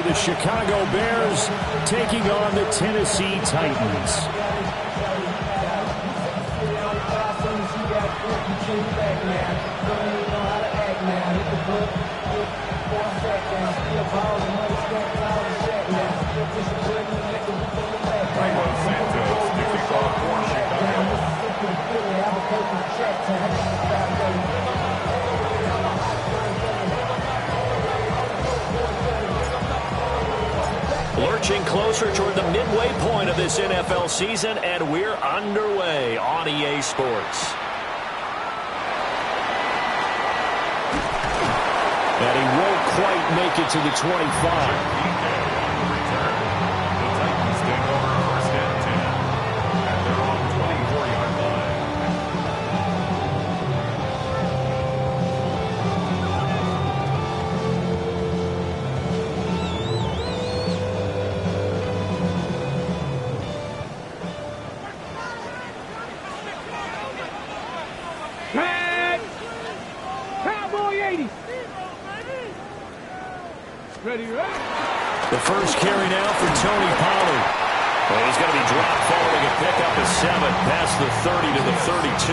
the Chicago Bears taking on the Tennessee Titans. Lurching closer toward the midway point of this NFL season, and we're underway on EA Sports. And he won't quite make it to the 25. The first carry now for Tony Pollard. Well, he's going to be dropped following a pickup of 7 past the 30 to the 32.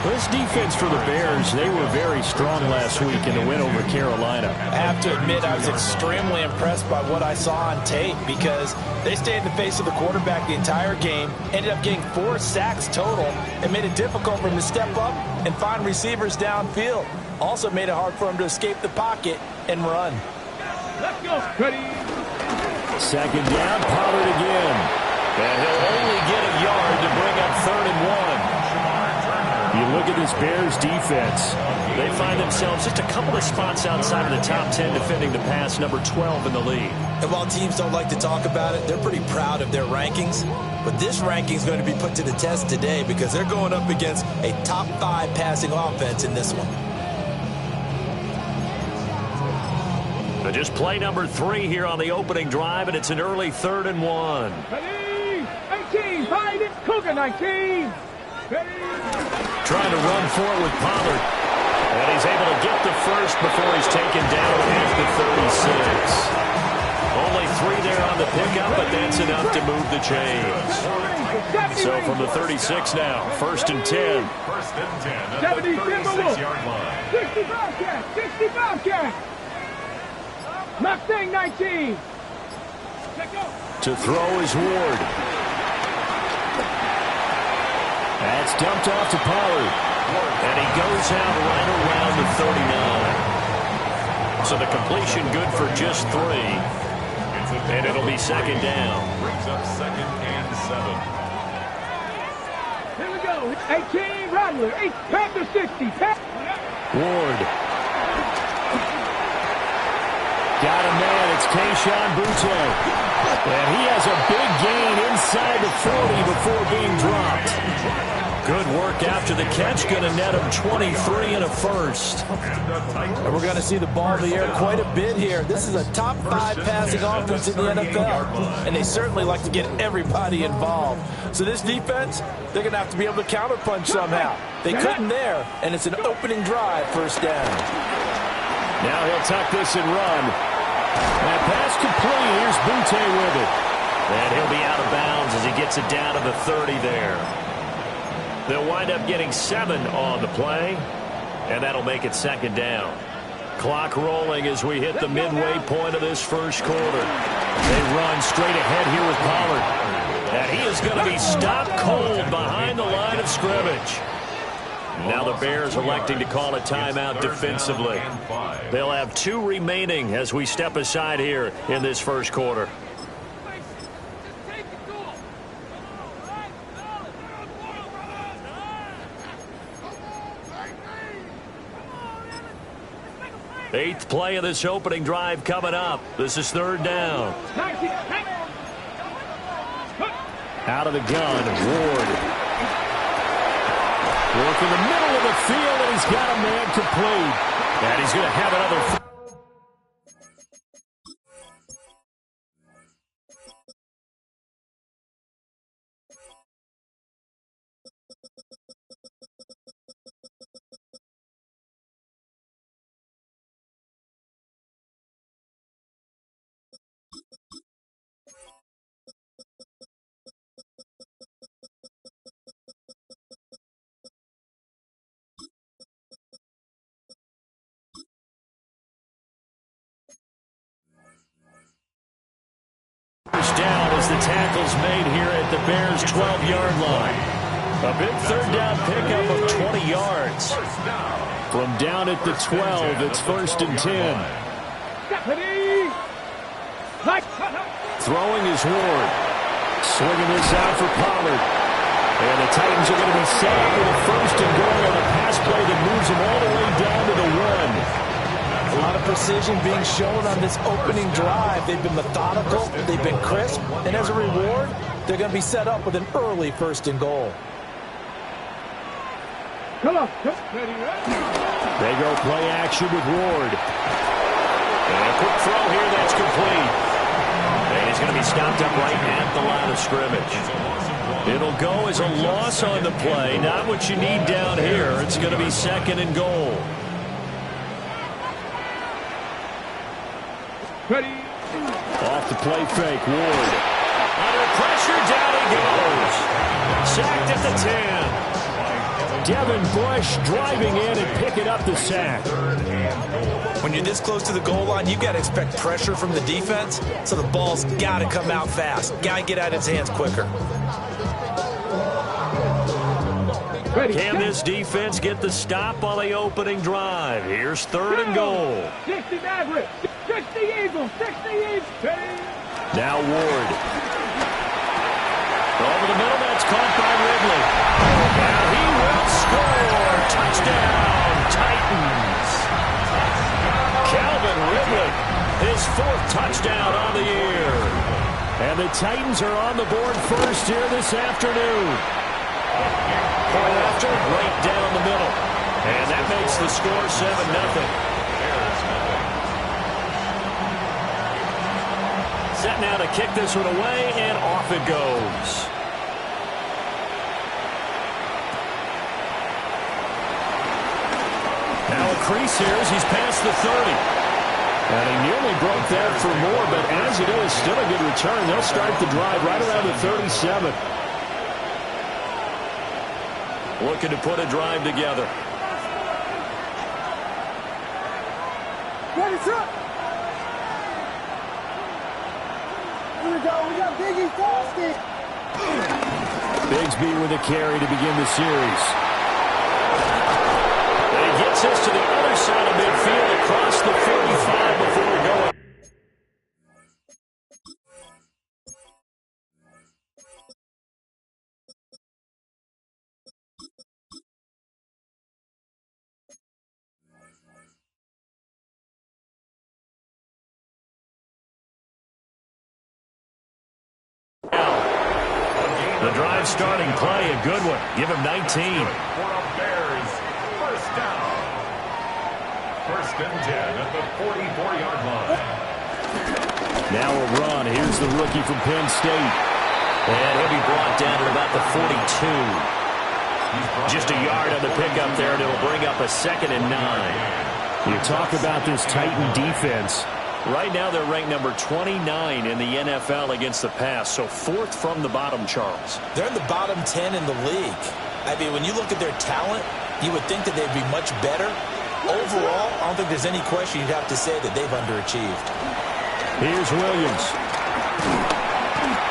This defense for the Bears, they were very strong last week in the win over Carolina. I have to admit I was extremely impressed by what I saw on tape because they stayed in the face of the quarterback the entire game, ended up getting 4 sacks total, and made it difficult for him to step up and find receivers downfield. Also made it hard for him to escape the pocket and run. Let's go, Cuddy. Second down, Pollard again. And he'll only get a yard to bring up 3rd and 1. You look at this Bears defense. They find themselves just a couple of spots outside of the top 10 defending the pass, number 12 in the league. And while teams don't like to talk about it, they're pretty proud of their rankings. But this ranking is going to be put to the test today because they're going up against a top 5 passing offense in this one. So just play number 3 here on the opening drive, and it's an early 3rd and 1. Ready? 18, find it, Cougar 19. Ready? Trying to run for it with Pollard. And he's able to get the first before he's taken down at the 36. Only 3 there on the pickup, but that's enough to move the chains. So from the 36 now, 1st and 10. 36-yard line. 65 cat. Mustang 19. To throw is Ward. That's dumped off to Pollard. And he goes out right around the 39. So the completion good for just 3. And it'll be 2nd down. Brings up 2nd and 7. Here we go. 18, Rattler. 8, Panther 60. Ward. Got a man. It's Kayshon Boutte. And he has a big gain inside the 40 before being dropped. Good work after the catch. Going to net him 23 and a first. And we're going to see the ball in the air quite a bit here. This is a top 5 passing offense in the NFL. And they certainly like to get everybody involved. So this defense, they're going to have to be able to counterpunch somehow. They couldn't there, and it's an opening drive, 1st down. Now he'll tuck this and run. That pass complete. Here's Boutte with it. And he'll be out of bounds as he gets it down to the 30 there. They'll wind up getting 7 on the play, and that'll make it 2nd down. Clock rolling as we hit the midway point of this first quarter. They run straight ahead here with Pollard. And he is going to be stopped cold behind the line of scrimmage. Now the Bears electing to call a timeout defensively. They'll have 2 remaining as we step aside here in this first quarter. Eighth play of this opening drive coming up. This is 3rd down. Out of the gun, Ward. Work in the middle of the field, and he's got a man complete. And he's going to have another as the tackle's made here at the Bears' 12-yard line. A big third down pickup of 20 yards. From down at the 12, it's 1st and 10. Throwing is Ward. Swinging this out for Pollard. And the Titans are going to be set up with a 1st and goal on a pass play that moves them all the way down to the 1. A lot of precision being shown on this opening drive. They've been methodical, they've been crisp, and as a reward, they're going to be set up with an early 1st and goal. Come on. They go play action with Ward. And a quick throw here that's complete. And he's going to be stopped up right at the line of scrimmage. It'll go as a loss on the play. Not what you need down here. It's going to be 2nd and goal. Ready. Off the play fake, Ward. Under pressure, down he goes. Sacked at the 10. Devin Bush driving in and picking up the sack. When you're this close to the goal line, you've got to expect pressure from the defense, so the ball's got to come out fast. Got to get out of his hands quicker. Can this defense get the stop on the opening drive? Here's 3rd and goal. 60 Maverick. 60 Eagles. 60 Eagles. Now Ward. Over the middle, that's caught by Ridley. Now he will score. Touchdown, Titans. Calvin Ridley, his 4th touchdown on the year. And the Titans are on the board first here this afternoon. Point after, right down the middle. And that makes the score 7-0. Set now to kick this one away, and off it goes. Now a crease here as he's past the 30. And he nearly broke that for more, but as it is, still a good return. They'll start the drive right around the 37. Looking to put a drive together. Ready, set. Here we go. We got Biggie Foskett. Bigsby with a carry to begin the series. And he gets us to the other side of midfield across the 45 before we go. The drive starting play, a good one. Give him 19. For the Bears, 1st down. 1st and 10 at the 44-yard line. Now a run. Here's the rookie from Penn State. And he'll be brought down at about the 42. Just a yard on the pickup there, and it'll bring up a 2nd and 9. You talk about this Titan defense. Right now they're ranked number 29 in the NFL against the pass, so 4th from the bottom, Charles. They're in the bottom 10 in the league. I mean, when you look at their talent, you would think that they'd be much better. Overall, I don't think there's any question you'd have to say that they've underachieved. Here's Williams.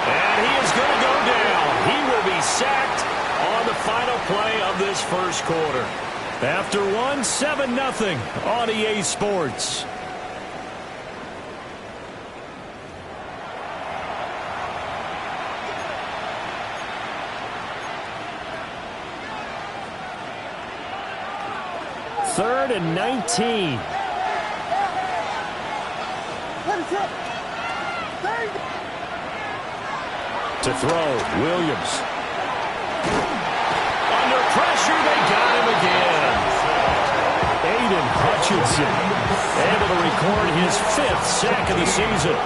And he is going to go down. He will be sacked on the final play of this 1st quarter. After 7-0 on EA Sports. Third and 19. To throw, Williams. Under pressure, they got him again. Aiden Hutchinson able to record his 5th sack of the season.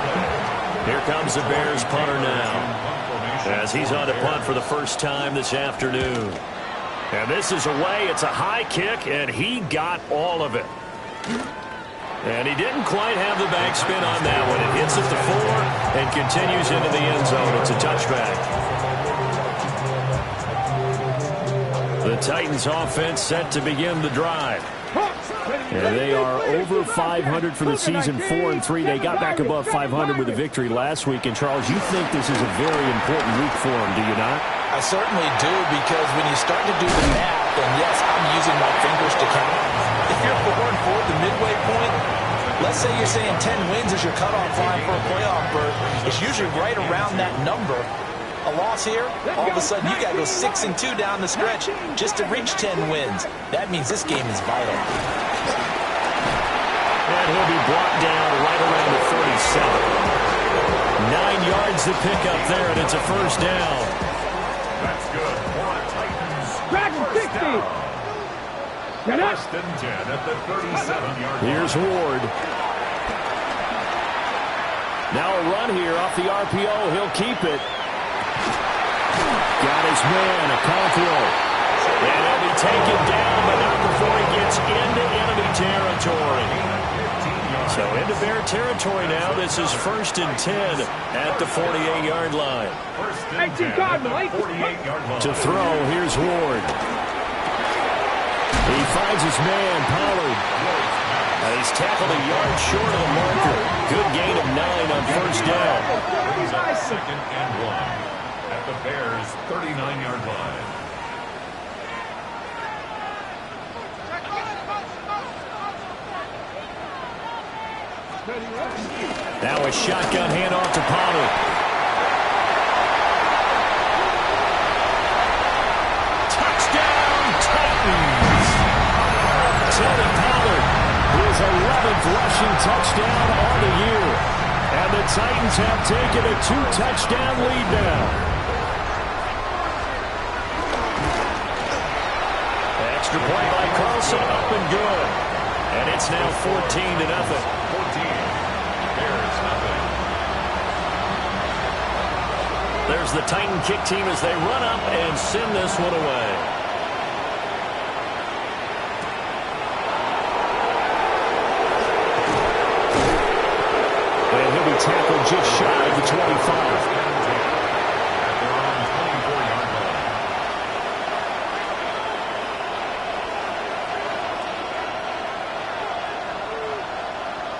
Here comes the Bears punter now, as he's on to punt for the first time this afternoon. And this is away. It's a high kick, and he got all of it. And he didn't quite have the backspin on that one. It hits at the 4 and continues into the end zone. It's a touchback. The Titans offense set to begin the drive. And they are over 500 for the season, 4-3. They got back above 500 with a victory last week. And, Charles, you think this is a very important week for them, do you not? I certainly do, because when you start to do the math, and yes, I'm using my fingers to count. If you're 4-4 at the midway point, let's say you're saying 10 wins is your cutoff line for a playoff berth. It's usually right around that number. A loss here, all of a sudden you got to go 6-2 down the stretch just to reach 10 wins. That means this game is vital. And he'll be brought down right around the 37. 9 yards to pick up there, and it's a first down. That's good. More Titans. Dragon 60. First and 10 at the 37-yard line. Here's Ward. Now a run here off the RPO. He'll keep it. Got his man, a Conqueror. And he'll be taken down, but not before he gets into enemy territory. So into Bear territory now. This is first and 10 at the 48-yard line. First and 10 at the 48-yard line. To throw, here's Ward. He finds his man, Pollard. And he's tackled a yard short of the marker. Good gain of 9 on first down. Brings up second and 1 at the Bears' 39-yard line. Now a shotgun handoff to Pollard. Touchdown, Titans! Tony Pollard, his 11th rushing touchdown on the year. And the Titans have taken a 2-touchdown lead now. Extra point by Carlson, up and good. And it's now 14-0. 14. Bears nothing. There's the Titan kick team as they run up and send this one away. And he'll be tackled just shy of the 25. At their own 24-yard line.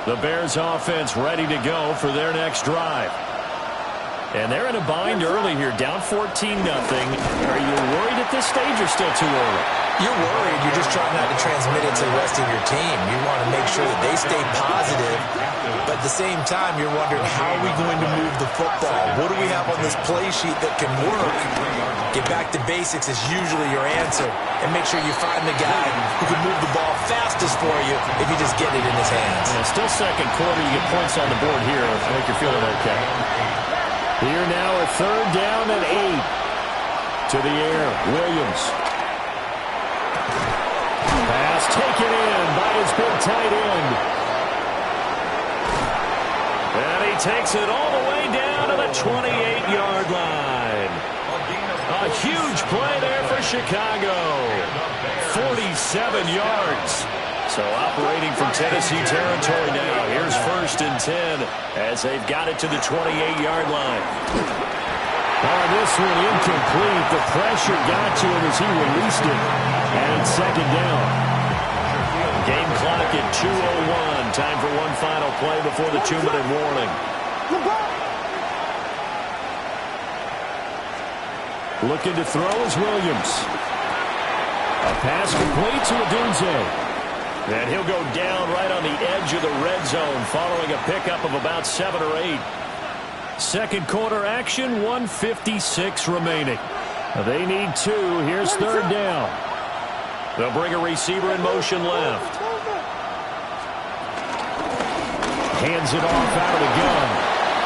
The Bears offense ready to go for their next drive. And they're in a bind early here, down 14-0. Are you worried at this stage or still too early? You're worried. You're just trying not to transmit it to the rest of your team. You want to make sure that they stay positive, but at the same time, you're wondering, how are we going to move the football? What do we have on this play sheet that can work? Get back to basics is usually your answer, and make sure you find the guy who can move the ball fastest for you if you just get it in his hands. Yeah, still second quarter. You get points on the board here. I think you're feeling okay. Here now a third down and 8. To the air, Williams. Pass taken in by his big tight end. And he takes it all the way down to the 28-yard line. A huge play there for Chicago. 47 yards. So operating from Tennessee territory now. Here's first and 10 as they've got it to the 28-yard line. Oh, this one incomplete. The pressure got to him as he released it. And it's second down. Game clock at 2:01. Time for one final play before the 2-minute warning. Looking to throw is Williams. A pass complete to Odunze. And he'll go down right on the edge of the red zone following a pickup of about 7 or 8. Second quarter action, 1:56 remaining. They need 2. Here's third down. They'll bring a receiver in motion left. Hands it off out of the gun.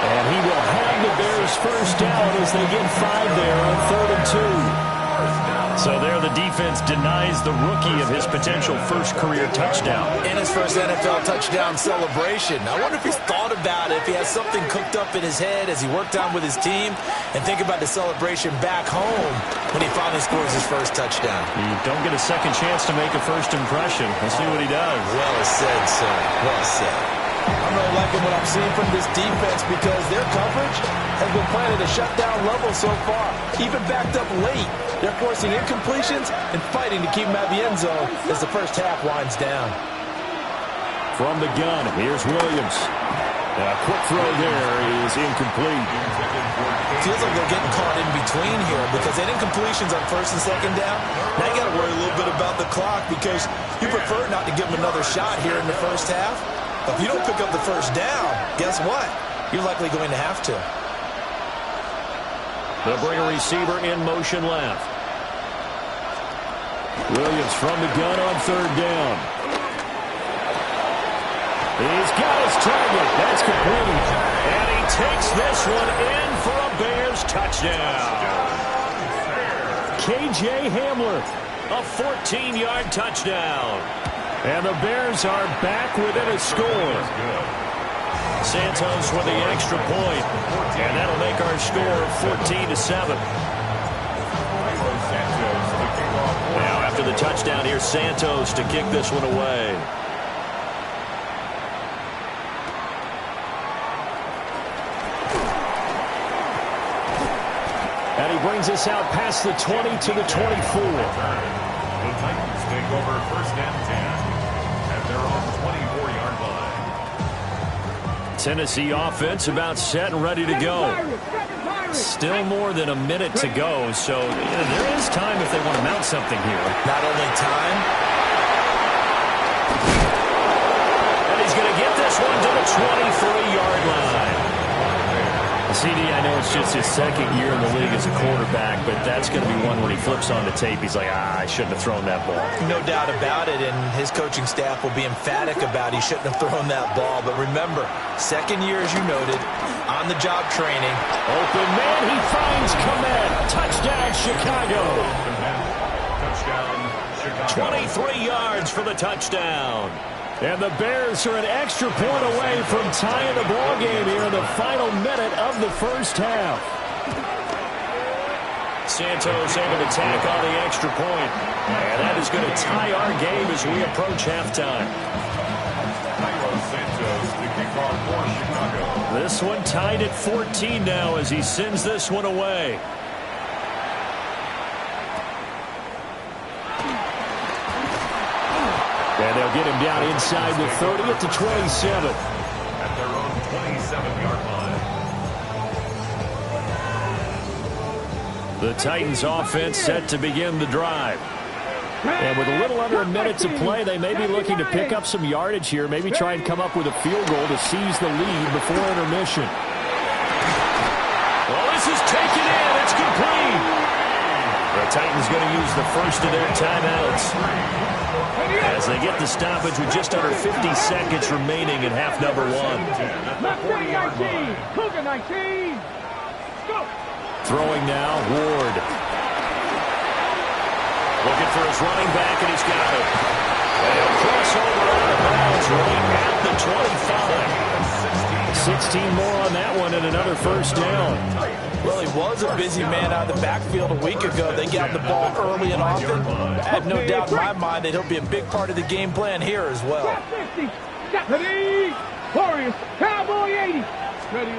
And he will have the Bears first down as they get 5 there on 3rd and 2. So there the defense denies the rookie of his potential first career touchdown. And his first NFL touchdown celebration. I wonder if he's thought about it, if he has something cooked up in his head as he worked on with his team, and think about the celebration back home when he finally scores his first touchdown. You don't get a second chance to make a first impression. We'll see what he does. Well said, sir. Well said. I'm really liking what I'm seeing from this defense because their coverage has been playing at a shutdown level so far. Even backed up late, they're forcing incompletions and fighting to keep them out of the end zone as the first half winds down. From the gun, here's Williams. A quick throw there is incomplete. Feels like they're getting caught in between here because they didn't completions on first and second down. Now you got to worry a little bit about the clock because you prefer not to give them another shot here in the first half. But if you don't pick up the first down, guess what? You're likely going to have to. They'll bring a receiver in motion left. Williams from the gun on third down. He's got his target. That's complete. And he takes this one in for a Bears touchdown. KJ Hamler. A 14-yard touchdown. And the Bears are back within a score. Santos with the extra point. And that'll make our score 14-7. Now after the touchdown, here's Santos to kick this one away. And he brings us out past the 20 to the 24. The Titans take over first and 10 at their own 24-yard line. Tennessee offense about set and ready to go. Still more than a minute to go, so there is time if they want to mount something here. Not only time. And he's going to get this one to the 23-yard line. CD, I know it's just his second year in the league as a quarterback, but that's going to be one when he flips on the tape. He's like, I shouldn't have thrown that ball. No doubt about it, and his coaching staff will be emphatic about he shouldn't have thrown that ball. But remember, second year, as you noted, on-the-job training. Open man, he finds Kmet. Touchdown, Chicago. Touchdown, Chicago. 23 yards for the touchdown. And the Bears are an extra point away from tying the ball game here in the final minute of the first half. Santos able to tack on the extra point. And that is going to tie our game as we approach halftime. Santos to kick off for Chicago. This one tied at 14 now as he sends this one away. And they'll get him down inside the 30 at the 27. At their own 27-yard line. The Titans offense set to begin the drive. And with a little under a minute to play, they may be looking to pick up some yardage here, maybe try and come up with a field goal to seize the lead before intermission. Well, this is taken in. It's complete. The Titans going to use the first of their timeouts as they get the stoppage with just under 50 seconds remaining in half number one. Throwing now, Ward. Looking for his running back, and he's got it. And he'll cross over out of bounds right at the 25. 16 more on that one and another first down. Well, he was a busy man out of the backfield a week ago. They got the ball early and often. I have no doubt in my mind that he'll be a big part of the game plan here as well. Warriors, Cowboy 80. Ready,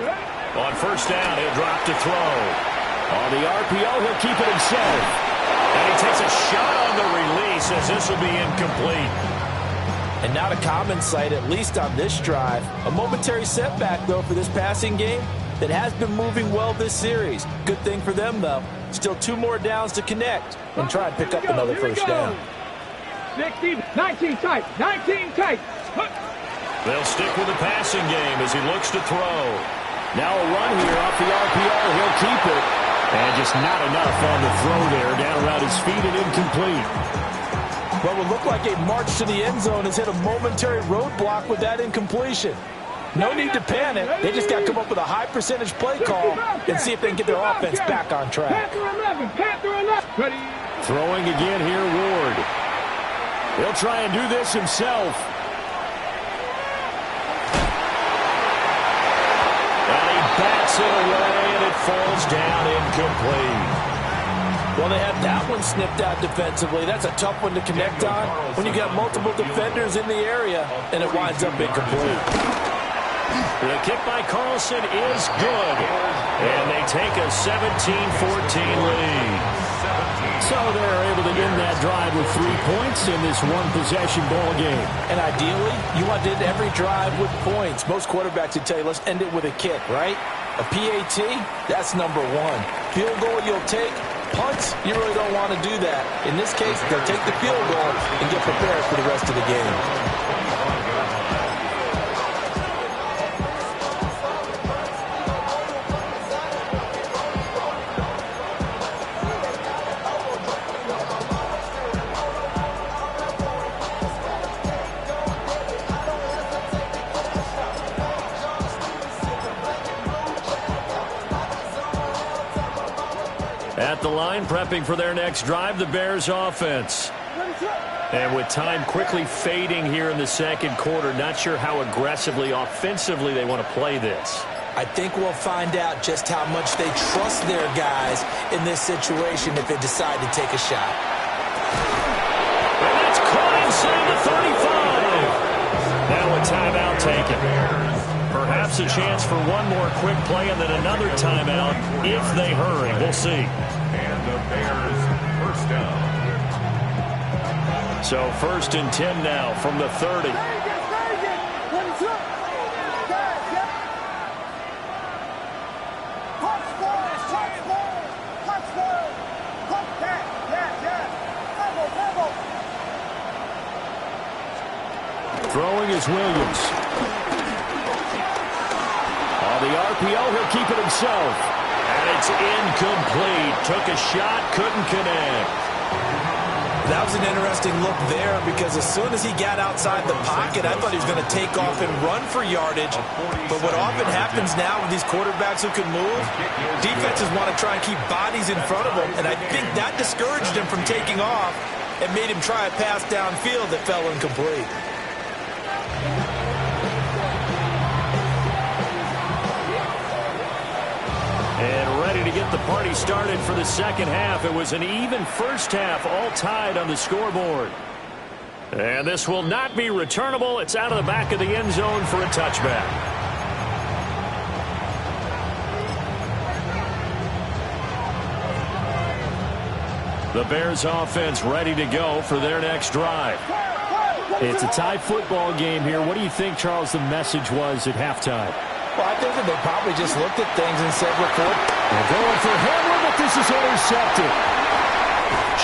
On first down, he'll drop to throw. On the RPO, he'll keep it himself. And he takes a shot on the release as this will be incomplete. And not a common sight, at least on this drive. A momentary setback, though, for this passing game that has been moving well this series. Good thing for them, though. Still 2 more downs to connect and try and pick up another first down. 16, 19 tight, 19 tight. They'll stick with the passing game as he looks to throw. Now a run here off the RPO. He'll keep it. And just not enough on the throw there. Down around his feet and incomplete. What would look like a march to the end zone has hit a momentary roadblock with that incompletion. No need to panic. They just got to come up with a high percentage play call and see if they can get their offense back on track. Panther 11. Ready. Throwing again here, Ward. He'll try and do this himself. And he bats it away, and it falls down incomplete. Well, they had that one snipped out defensively. That's a tough one to connect on when you got multiple defenders in the area, and it winds up incomplete. The kick by Carlson is good. And they take a 17-14 lead. So they're able to end that drive with 3 points in this one-possession ball game. And ideally, you want to end every drive with points. Most quarterbacks would tell you, let's end it with a kick, right? A PAT, that's number one. Field goal you'll take. Punts, you really don't want to do that. In this case, they'll take the field goal and get prepared for the rest of the game. At the line, prepping for their next drive, the Bears offense. And with time quickly fading here in the second quarter, not sure how aggressively, offensively they want to play this. I think we'll find out just how much they trust their guys in this situation if they decide to take a shot. And that's caught inside the 35. Now a timeout taken. Perhaps a chance for one more quick play and then another timeout if they hurry. We'll see. And the Bears first down. So 1st and 10 now from the 30. Throwing is Williams. On the RPO, he'll keep it himself. And it's incomplete. Took a shot, couldn't connect. That was an interesting look there because as soon as he got outside the pocket, I thought he was going to take off and run for yardage. But what often happens now with these quarterbacks who can move, defenses want to try and keep bodies in front of them. And I think that discouraged him from taking off and made him try a pass downfield that fell incomplete. And ready to get the party started for the second half. It was an even first half, all tied on the scoreboard. And this will not be returnable. It's out of the back of the end zone for a touchback. The Bears offense ready to go for their next drive. It's a tie football game here. What do you think, Charles, the message was at halftime? Well, I think that they probably just looked at things and said, They're going for Hamlin, but this is intercepted.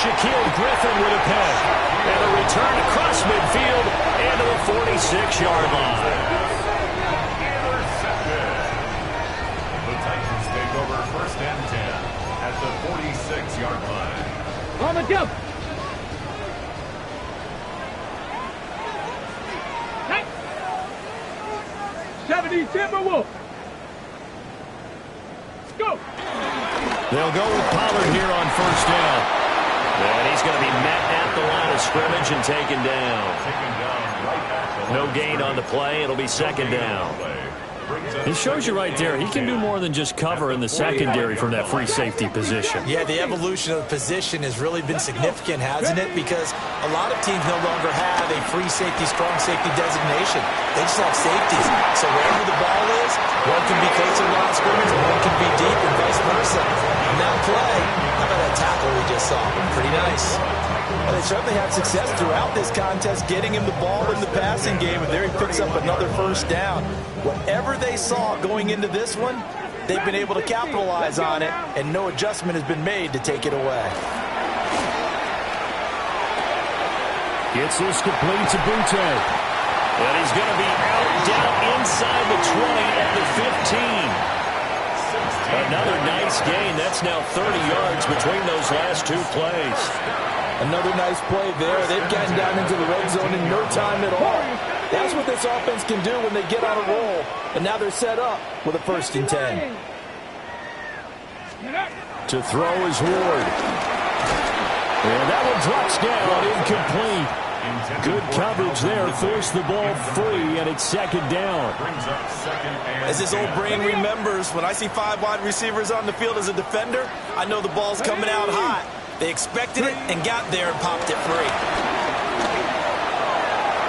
Shaquille Griffin with a pick. And a return across midfield and to the 46-yard line. Intercepted. The Titans take over 1st and 10 at the 46-yard line. On the jump. 70 Timberwolves. Go. They'll go with Pollard here on 1st down. And he's going to be met at the line of scrimmage and taken down. No gain on the play. It'll be 2nd down. It shows you right there, he can do more than just cover in the secondary from that free safety position. Yeah, the evolution of the position has really been significant, hasn't it? Because a lot of teams no longer have a free safety, strong safety designation. They just have safeties. So wherever the ball is, one can be close to the line of scrimmage, one can be deep, and vice versa. On that play, how about that tackle we just saw? Pretty nice. Well, they certainly had success throughout this contest getting him the ball in the passing game, and there he picks up another 1st down. Whatever they saw going into this one, they've been able to capitalize on it, and no adjustment has been made to take it away. Gets this complete to Butte. And he's going to be out down inside the 20 at the 15. Another nice gain. That's now 30 yards between those last 2 plays. Another nice play there. They've gotten down into the red zone in no time at all. That's what this offense can do when they get on a roll. And now they're set up with a 1st and 10. To throw is Ward. And that one drops down, incomplete. Good coverage there, forced the ball free, and it's 2nd down. As this old brain remembers, when I see 5 wide receivers on the field as a defender, I know the ball's coming out hot. They expected it and got there and popped it free.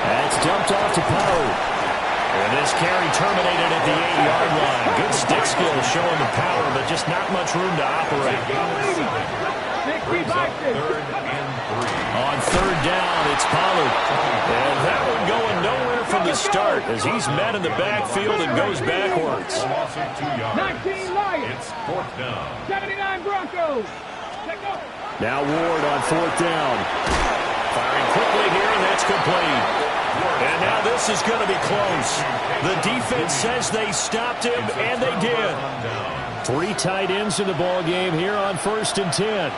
That's dumped off to Pollard. And this carry terminated at the 8-yard line. Good stick backfield showing the power, but just not much room to operate. 65. On third down, it's Pollard. And that one going nowhere from the start as he's met in the backfield and goes backwards. 19 Lions. It's fourth down. 79 Broncos. Take off. Now Ward on fourth down. Firing quickly here, and that's complete. And now this is going to be close. The defense says they stopped him, and they did. 3 tight ends in the ball game here on 1st and 10.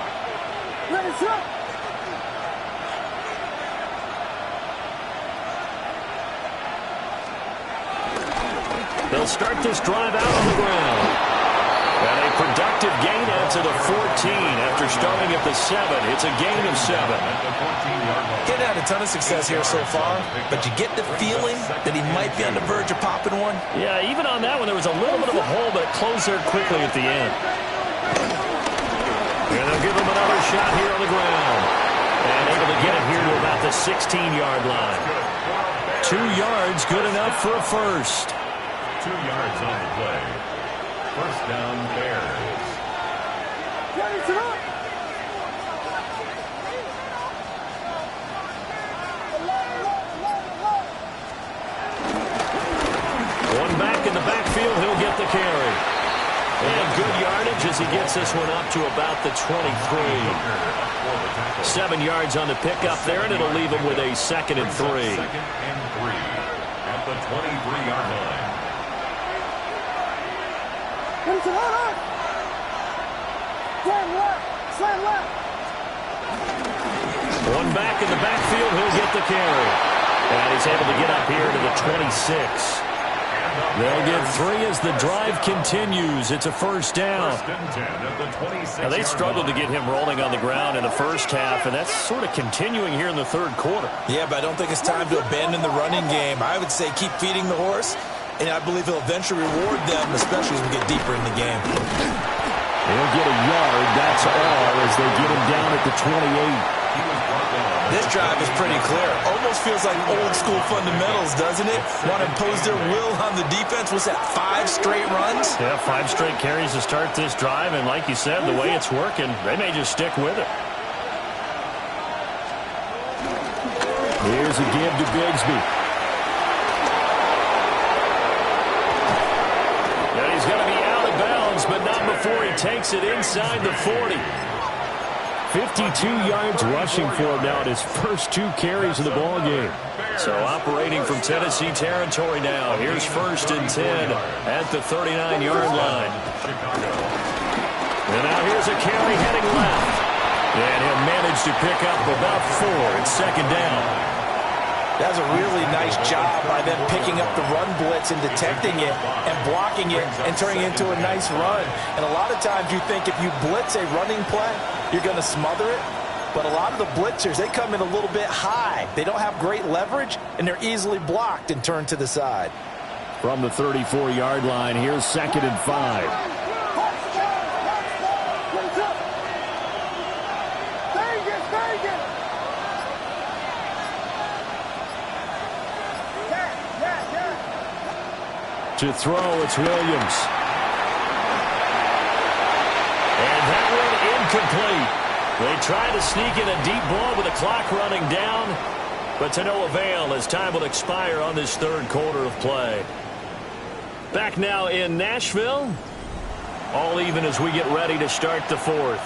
They'll start this drive out on the ground. And a productive gain out to the 14 after starting at the 7. It's a gain of 7. Getting had a ton of success here so far, but you get the feeling that he might be on the verge of popping one. Yeah, even on that one, there was a little bit of a hole, but it closed there quickly at the end. And they'll give him another shot here on the ground. And able to get it here to about the 16-yard line. 2 yards, good enough for a first. 2 yards on the play. First down, Bears. One back in the backfield, he'll get the carry. And good yardage as he gets this one up to about the 23. 7 yards on the pickup there, and it'll leave him with a 2nd and 3. 2nd and 3 at the 23-yard line. One back in the backfield, he'll get the carry. And he's able to get up here to the 26. They'll get 3 as the drive continues. It's a first down. Now, they struggled to get him rolling on the ground in the first half, and that's sort of continuing here in the third quarter. Yeah, but I don't think it's time to abandon the running game. I would say keep feeding the horse, and I believe he'll eventually reward them, especially as we get deeper in the game. He'll get a yard, that's all, as they get him down at the 28. This drive is pretty clear. Almost feels like old school fundamentals, doesn't it? Want to impose their will on the defense. What's that, 5 straight runs? Yeah, 5 straight carries to start this drive, and like you said, the way it's working, they may just stick with it. Here's a give to Bigsby. And he's going to be out of bounds, but not before he takes it inside the 40. 52 yards rushing for him now at his first 2 carries of the ball game. So operating from Tennessee territory now. Here's 1st and 10 at the 39-yard line. And now here's a carry heading left. And he'll manage to pick up about 4. It's 2nd down. That's a really nice job by them picking up the run blitz and detecting it and blocking it and turning it into a nice run. And a lot of times you think if you blitz a running play, you're going to smother it. But a lot of the blitzers, they come in a little bit high. They don't have great leverage, and they're easily blocked and turned to the side. From the 34-yard line, here's 2nd and 5. To throw, it's Williams. And that one incomplete. They try to sneak in a deep ball with the clock running down, but to no avail as time will expire on this third quarter of play. Back now in Nashville. All even as we get ready to start the fourth.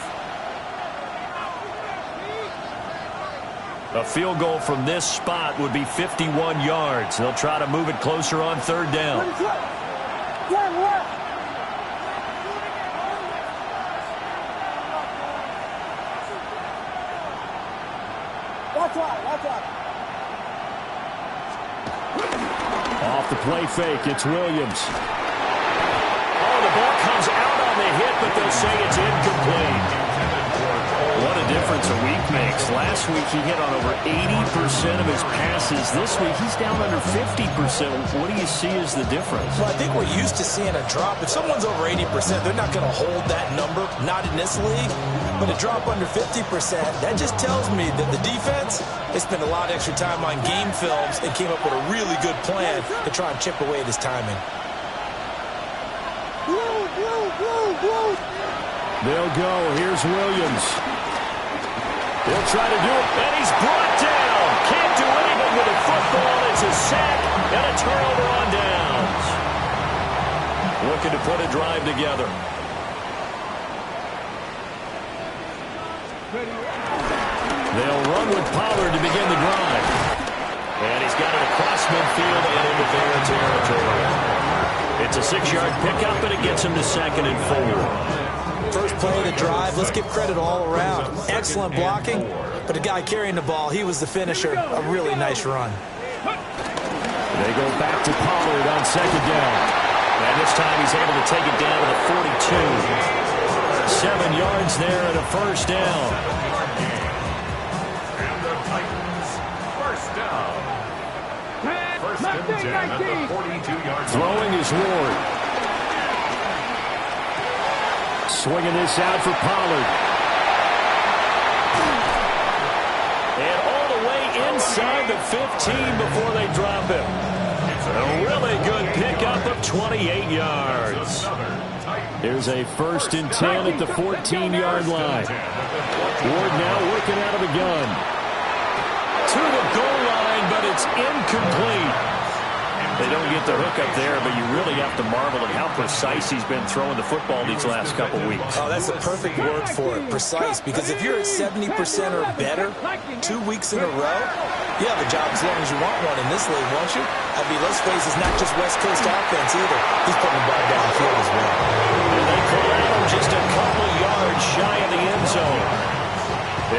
A field goal from this spot would be 51 yards. They'll try to move it closer on 3rd down. Off the play fake, it's Williams. Oh, the ball comes out on the hit, but they'll say it's incomplete. What a difference a week makes. Last week he hit on over 80% of his passes. This week he's down under 50%. What do you see as the difference? Well, I think we're used to seeing a drop. If someone's over 80%, they're not going to hold that number, not in this league. But a drop under 50%, that just tells me that the defense, they spent a lot of extra time on game films and came up with a really good plan to try and chip away at his timing. They'll go. Here's Williams. He'll try to do it, and he's brought down. Can't do anything with the football. It's a sack and a turnover on downs. Looking to put a drive together. They'll run with Pollard to begin the drive. And he's got it across midfield and into their territory. It's a 6-yard pickup, and it gets him to 2nd and 4. First play of the drive, let's give credit all around. Excellent blocking, but the guy carrying the ball, he was the finisher. A really nice run. They go back to Pollard on 2nd down. And this time he's able to take it down to the 42. 7 yards there and a first down. And the Titans, first down. First and 10 at the 42-yard line. Throwing is Ward. Swinging this out for Pollard. And all the way inside the 15 before they drop him. A really good pickup of 28 yards. Here's a 1st and 10 at the 14-yard line. Ward now working out of the gun. To the goal line, but it's incomplete. They don't get the hook up there, but you really have to marvel at how precise he's been throwing the football these last couple weeks. Oh, that's the perfect word for it, precise, because if you're at 70% or better 2 weeks in a row, you have a job as long as you want one in this league, won't you? I mean, let's face it, it's not just West Coast offense either. He's putting the ball downfield as well. And they corral him just a couple yards shy of the end zone.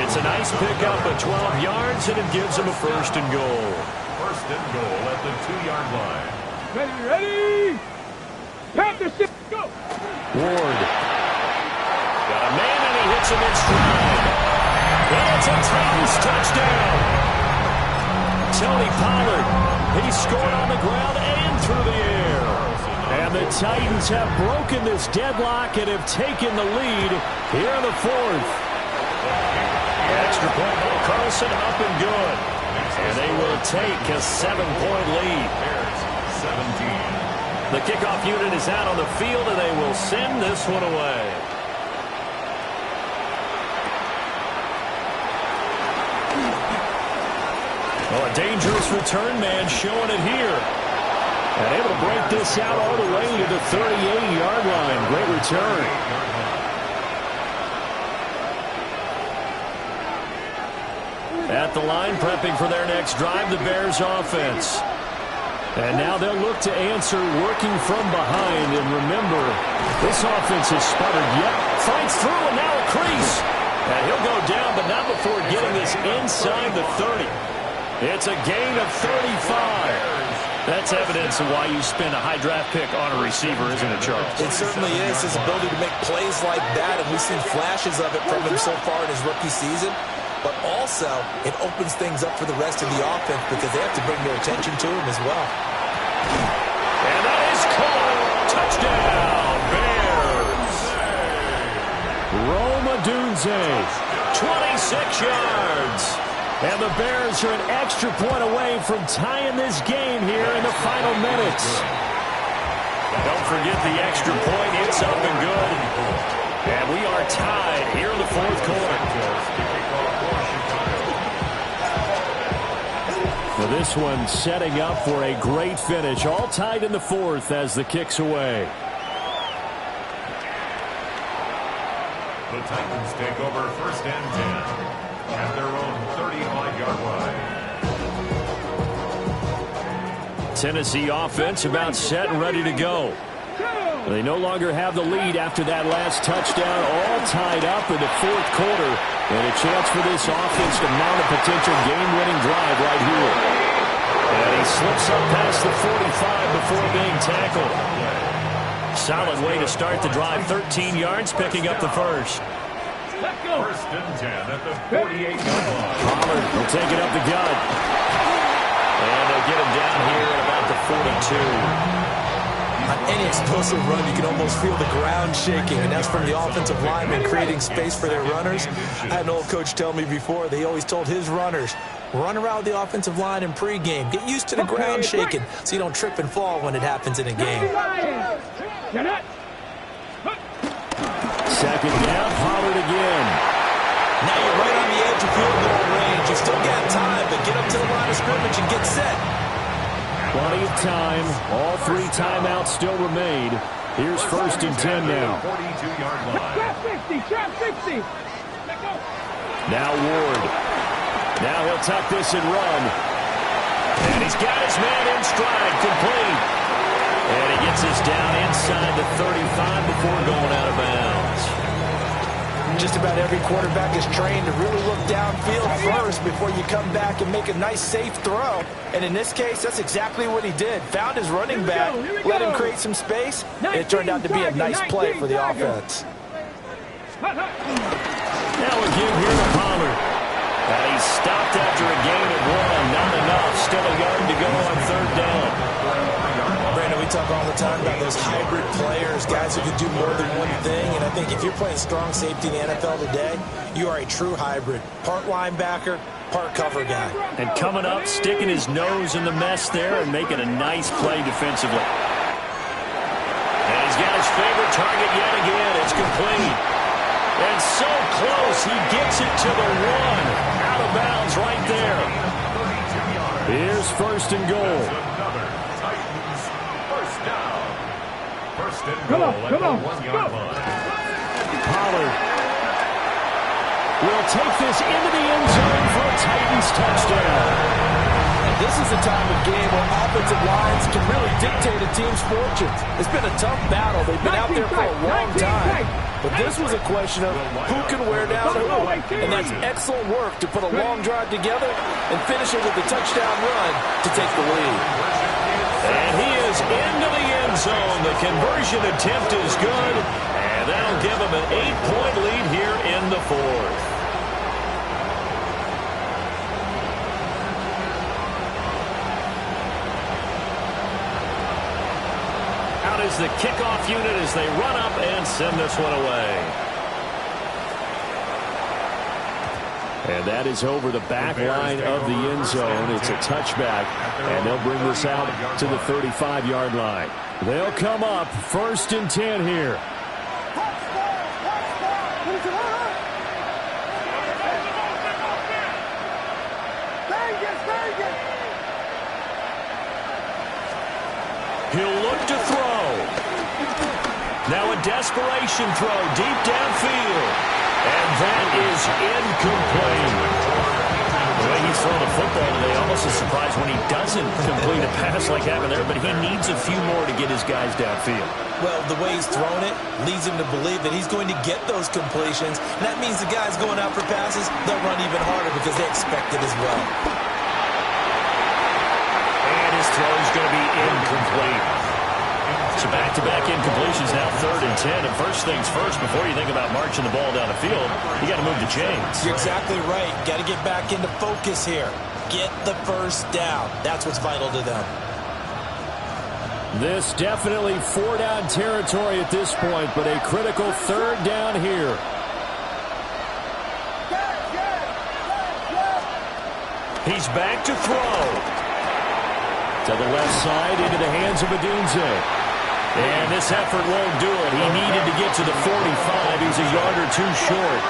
It's a nice pickup of 12 yards, and it gives him a 1st and goal. First and goal at the 2-yard line. Ready? Panther, go! Ward. Got a man, and he hits him in stride. And it's a Titans touchdown. Tony Pollard. He scored on the ground and through the air. And the Titans have broken this deadlock and have taken the lead here in the 4th. Extra point by Carlson, up and good. And they will take a 7-point lead. 17. The kickoff unit is out on the field, and they will send this one away. Well, a dangerous return man showing it here. And able to break this out all the way to the 38-yard line. Great return. At the line, prepping for their next drive, the Bears offense. And now they'll look to answer working from behind. And remember, this offense has sputtered yet. Fights through, and now a crease. And he'll go down, but not before getting this inside the 30. It's a gain of 35. That's evidence of why you spend a high draft pick on a receiver, isn't it, Charles? It certainly is. His ability to make plays like that, and we've seen flashes of it from him so far in his rookie season. But also, it opens things up for the rest of the offense because they have to bring their attention to him as well. And that is caught. Touchdown, Bears. Rome Odunze, 26 yards. And the Bears are an extra point away from tying this game here in the final minutes. Don't forget the extra point. It's up and good. And we are tied here in the 4th quarter. Well, this one setting up for a great finish. All tied in the 4th as the kick's away. The Titans take over 1st and 10 at their own 35-yard line. Tennessee offense about set and ready to go. They no longer have the lead after that last touchdown, all tied up in the 4th quarter. And a chance for this offense to mount a potential game-winning drive right here. And he slips up past the 45 before being tackled. Solid way to start the drive. 13 yards, picking up the first. First and 10 at the 48-yard line. Pollard will take it up the gut. And they'll get him down here at about the 42. On any explosive run, you can almost feel the ground shaking, and that's from the offensive linemen creating space for their runners. I had an old coach tell me before, they always told his runners, run around the offensive line in pregame. Get used to the ground shaking so you don't trip and fall when it happens in a game. Second down, Pollard again. Now you're right on the edge of field goal range. You still got time, but get up to the line of scrimmage and get set. Plenty of time. All 3 timeouts still remain. Here's 1st and 10 now. 42-yard line. Trap 60, trap 60. Now Ward. Now he'll tuck this and run. And he's got his man in stride, complete. And he gets us down inside the 35 before going out of bounds. Just about every quarterback is trained to really look downfield first before you come back and make a nice, safe throw. And in this case, that's exactly what he did. Found his running back, let him create some space, and it turned out to be a nice play for the offense. Now again here to Pollard. And he's stopped after a gain of 1. Not enough. Still a yard to go on 3rd down. Brandon, we talk all the time about those hybrid players, guys who can do more than one thing. And I think if you're playing strong safety in the NFL today, you are a true hybrid. Part linebacker, part cover guy. And coming up, sticking his nose in the mess there and making a nice play defensively. And he's got his favorite target yet again. It's complete. And so close, he gets it to the 1. Out of bounds right there. Here's 1st and goal. Another Titans first down. 1st and goal at the 1-yard line. Pollard will take this into the end zone for a Titans touchdown. And this is a time of game where offensive lines can really dictate a team's fortunes. It's been a tough battle. They've been out there for a long time. But this was a question of who can wear down who. And that's excellent work to put a long drive together and finish it with a touchdown run to take the lead. And he is into the end zone. The conversion attempt is good. And that'll give him an 8-point lead here in the 4th. Out is the kickoff unit as they run up and send this one away. And that is over the back line of the end zone. It's a touchback, and they'll bring this out to the 35-yard line. They'll come up 1st and 10 here. He'll look to throw. Now a desperation throw deep downfield. And that is incomplete. The way he's thrown the football today, almost a surprise when he doesn't complete a pass like that there, but he needs a few more to get his guys downfield. Well, the way he's thrown it leads him to believe that he's going to get those completions. And that means the guys going out for passes, they'll run even harder because they expect it as well. And his throw is going to be incomplete. So back-to-back incompletions, now 3rd and 10. And first things first, before you think about marching the ball down the field, you got to move the chains. You're exactly right. Got to get back into focus here. Get the first down. That's what's vital to them. This definitely 4-down territory at this point, but a critical 3rd down here. He's back to throw. To the left side, into the hands of Odunze. And this effort won't do it. He needed to get to the 45. He's a yard or 2 short.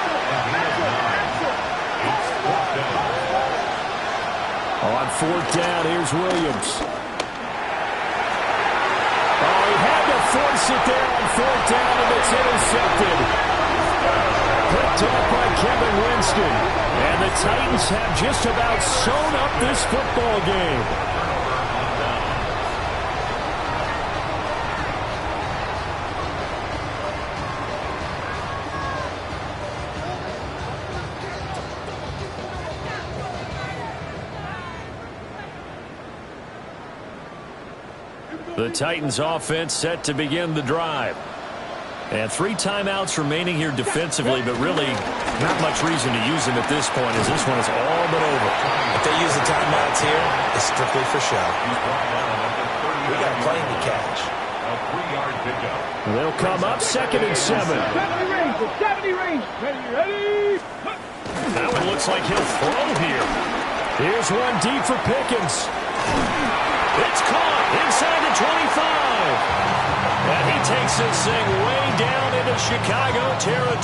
On 4th down, here's Williams. Oh, he had to force it there on 4th down, and it's intercepted. Picked up by Kevin Winston. And the Titans have just about sewn up this football game. The Titans offense set to begin the drive. And 3 timeouts remaining here defensively, but really not much reason to use them at this point as this one is all but over. If they use the timeouts here, it's strictly for show. We got a plane to catch. A 3-yard pickup. They'll come up 2nd and 7. 70 range, 70 range. Ready? That one looks like he'll throw here. Here's one deep for Pickens. It's caught inside the 25. And he takes this thing way down into into Chicago territory.